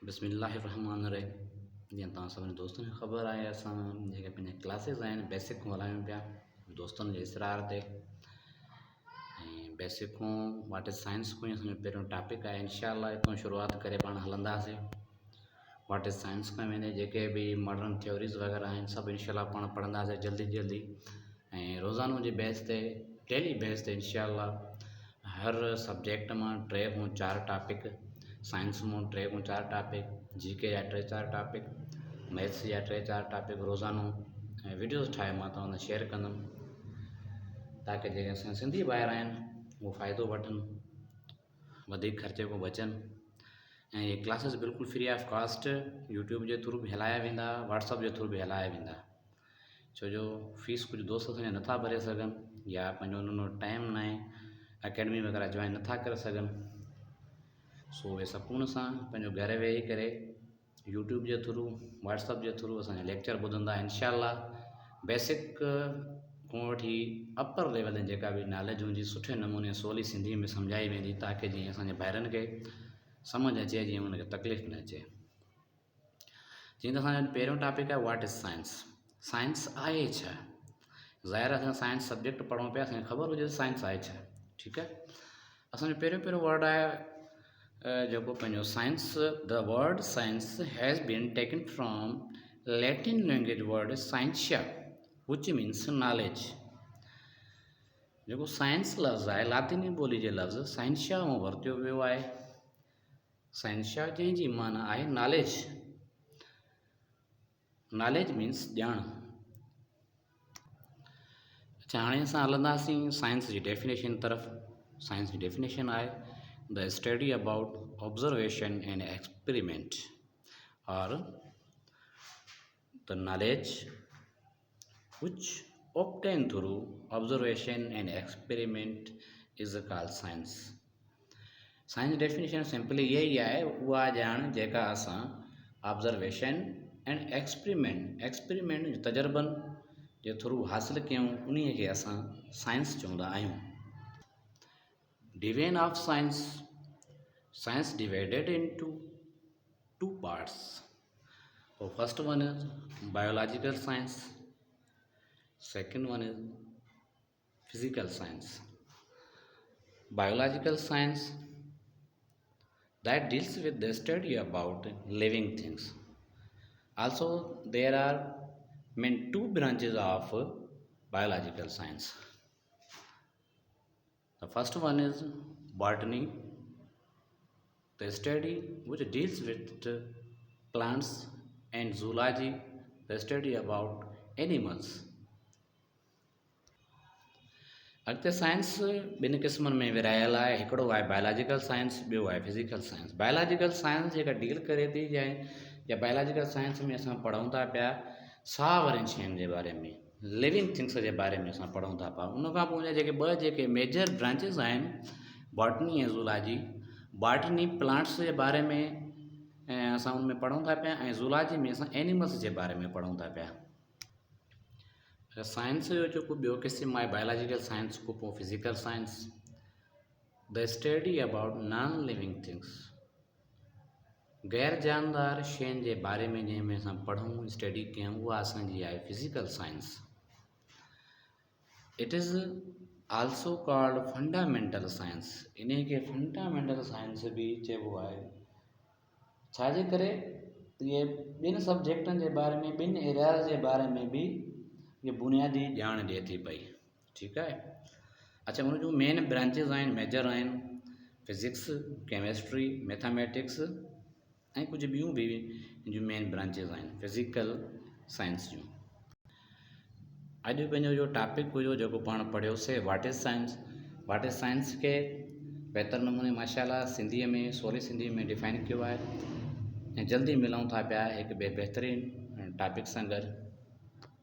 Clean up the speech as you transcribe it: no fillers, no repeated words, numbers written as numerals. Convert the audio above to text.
बिस्मिल्लाहिर्रहमानिर्रहीम। जीअं तव्हां सभिनी दोस्तनि खे ख़बर आहे, असां जेके पंहिंजे क्लासिस आहिनि बेसिक खां हलायूं पिया दोस्तनि जे इसरार ते। ऐं बेसिक खां वाट इज़ साइंस खां ई असांजो पहिरियों टॉपिक आहे। इंशाअल्लाह हितां शुरूआति करे पाण हलंदासीं। वाट इज़ साइंस खां वेंदे जेके बि मॉडर्न थ्योरीज़ वग़ैरह आहिनि सभु इंशाअल्लाह पाण पढ़ंदासीं जल्दी जल्दी। ऐं रोज़ानो जे बेस ते, डेली बेस ते इंशाअल्लाह हर सब्जेक्ट मां 3 खां 4 टॉपिक, साइंस में 3 खां 4 टॉपिक, जीके जा 3-4 टॉपिक, मैथ्स जा 3-4 टॉपिक रोज़ानो ऐं वीडियोज़ ठाहे मां तव्हां सां शेयर कंदुमि ताकी जेके असां सिंधी ॿार आहिनि उहो फ़ाइदो वठनि, वधीक ख़र्चे को बचनि। ऐं ये क्लासिस बिल्कुलु free of cost YouTube J through बि हलाया वेंदा, व्हाट्सअप जे थ्रू बि हलाया वेंदा। छो जो फीस कुझु दोस्त असांजा नथा भरे सघनि या पंहिंजो उन्हनि वटि टाइम न आहे, अकेडमी वग़ैरह जॉइन नथा करे सघनि। सो उहे सुकून सां पंहिंजो घर वेही करे यूट्यूब जे थ्रू, व्हाट्सअप जे थ्रू असांजा लेक्चर ॿुधंदा। इंशाअल्लाह बेसिक खां वठी अपर लेवल जी जेका बि नॉलेज हूंदी सुठे नमूने सवली सिंधी में सम्झाई वेंदी ताकी जीअं असांजे ॿारनि खे समझ अचे, जीअं उनखे तकलीफ़ न अचे। जीअं त असांजो पहिरियों टॉपिक आहे वाट इज़ साइंस। साइंस आहे छा? ज़ाहिर आहे असां साइंस सब्जेक्ट पढ़ूं पिया, असांखे ख़बर हुजे साइंस आहे छा। ठीकु आहे, असांजो पहिरियों वर्ड आहे जेको पंहिंजो science. The word science has been taken from Latin language word scientia which means knowledge. जेको साइंस लफ़्ज़ आहे लातिनी ॿोली जे लफ़्ज़ साइंशिया मां वरितो वियो आहे। साइंशिया जंहिंजी माना आहे नॉलेज। नॉलेज मीन्स ॼाण। अच्छा, हाणे असां हलंदासीं साइंस जी डेफिनेशन तरफ़। साइंस जी डेफिनेशन आहे the study about observation and experiment और the knowledge which obtained through observation and experiment is called science. Science definition simply यही आहे, उहा ॼाण जेका असां ऑब्जर्वेशन एंड एक्सपेरिमेंट तजर्बनि जे थ्रू हासिल कयूं उन खे असां साइंस चवंदा आहियूं। Division of science. Science divided into 2 parts. So first one is biological science, second one is physical science. Biological science that deals with the study about living things. Also there are main 2 branches of biological science. The first one is botany, the study which deals with plants, and zoology, the study about animals. अॻिते science ॿिनि क़िस्मनि में विरायल आहे, हिकिड़ो आहे biological science, ॿियो आहे physical science. Biological science जेका डील करे थी या बायोलॉजिकल साइंस में असां पढ़ूं था पिया साह वारनि शयुनि जे बारे में, लिविंग थिंग्स जे बारे में असां पढ़ूं था पिया। उन खां पोइ जेके ॿ जेके मेजर ब्रांचिस आहिनि बॉटनी ऐं ज़ूलॉजी। बॉटनी प्लांट्स जे बारे में ऐं असां उन में पढ़ूं था पिया, ऐं ज़ूलॉजी में असां एनिमल्स जे बारे में पढ़ूं था पिया। साइंस जो जेको ॿियो क़िस्म आहे बायोलॉजिकल साइंस खां पोइ physical science, the study about non living things. गैर जानदार शयुनि जे बारे में जंहिंमें असां पढ़ूं स्टडी कयूं उहा असांजी आहे physical science. It is also called fundamental science. इन खे फंडामेंटल साइंस बि चइबो आहे। छाजे करे? इहे ॿिनि सब्जेक्टनि जे बारे में, ॿिनि एरियाज़ जे बारे में बि ये बुनियादी ॼाण ॾिए थी पई। ठीकु आहे। अच्छा, उन जूं मेन ब्रांचिस आहिनि, मेजर आहिनि फिज़िक्स, केमिस्ट्री, मैथमेटिक्स ऐं कुझु ॿियूं बि जूं मेन ब्रांचिस आहिनि फिज़िकल साइंस जूं। अॼु पंहिंजो जो टॉपिक हुयो जेको पाण पढ़ियोसीं what is science. What is science खे बहितर नमूने माशाअल्लाह सिंधीअ में, सवली सिंधी में डिफाइन कयो आहे। ऐं जल्दी मिलूं था पिया हिकु ॿिए बहितरीनु टॉपिक सां गॾु।